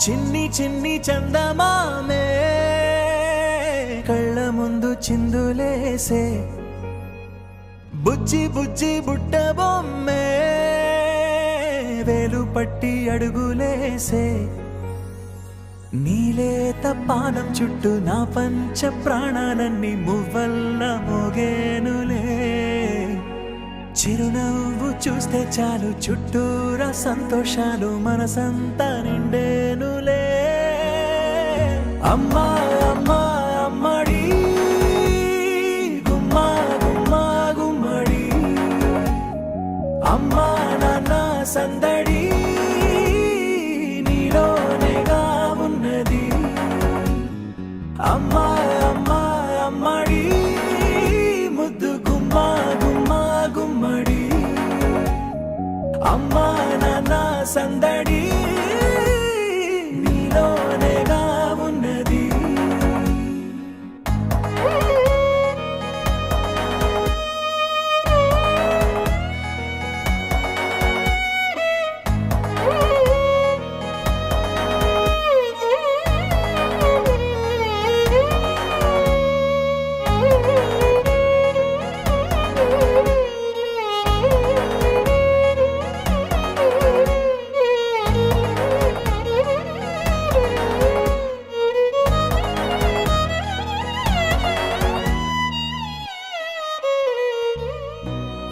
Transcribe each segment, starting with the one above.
చిన్ని చిన్ని చందమామే కళ్ళ ముందు చిందులేసే బుజ్జి బుజ్జి బుట్ట బొమ్మే వేలు పట్టి అడుగులేసే నీలేత పానం చుట్టూ నా పంచ ప్రాణాలన్నీ మువ్వల్ల మోగేనులే చిరునవ్వు చూస్తే చాలు చుట్టూరా సంతోషాలు మనసంతా నిండేనులే అమ్మా అమ్మా అమ్మడి గుమ్మా గుమ్మా గుమ్మడి అమ్మా నాన్న సందడి నీలోనేగా ఉన్నది అమ్మా అమ్మా అమ్మడి ముద్దు గుమ్మా గుమ్మా గుమ్మడి అమ్మా నాన్న సందడి నీలోనేగా ఉన్నది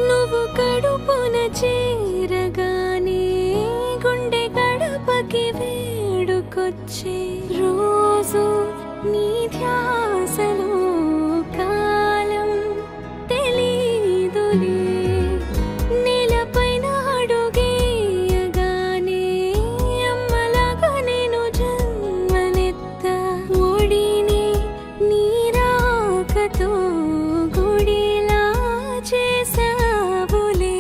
నువ్వు కడుపున చేరగానే గుండె గడపకి వేడుకొచ్చే రోజు నీ ధ్యాసలో కాలం తెలీదులే నేలపైన అడుగేయగానే అమ్మలాగా నేను జన్మనెత్త ఒడిని నీ రాకతో గుడిలా చేసావులే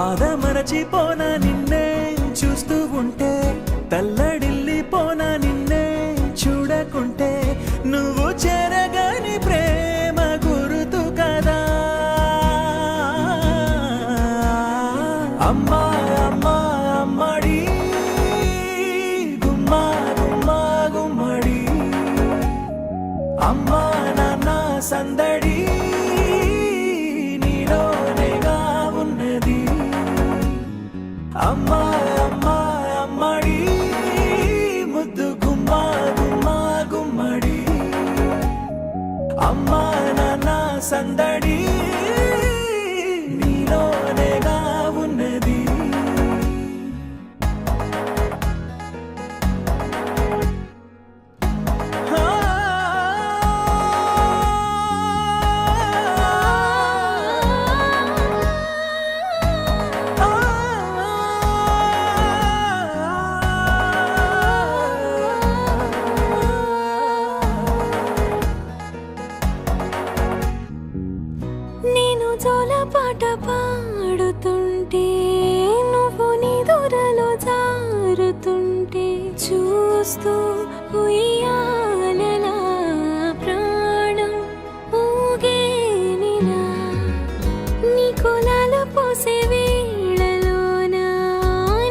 ఆదమరచిపోనా నిన్నే చూస్తూ ఉంటే తల్లడిల్లిపోనా నిన్నే చూడకుంటే నువ్వు చెరగని ప్రేమ గురుతు కదా అమ్మా అమ్మా అమ్మడి గుమ్మా గుమ్మా గుమ్మడి అమ్మా నాన్న సందడి నీలోనేగా ఉన్నది అమ్మా అమ్మా అమ్మడి ముద్దు గుమ్మా గుమ్మా గుమ్మడి అమ్మా నాన్న సందడి నీలోనేగా ఉన్నది నేను జోలపాట పాడుతుంటే నువ్వు నిదురలో జారుతుంటే చూస్తూ ఉయ్యాలలా ప్రాణం ఊగేనిలా నీ కులాల పోసే వేళలోన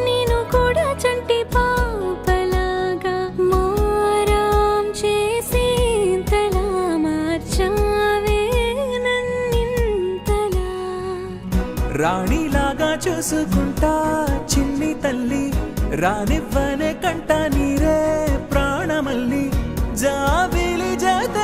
నేను కూడా చంటి పాపలాగా మారాం చేసేంతలా మార్చావే నన్నింతలా రాణిలాగా చూసుకుంటా చిన్ని తల్లి రానివ్వనే కంట నీరే ప్రాణమల్లి జాబిలి జత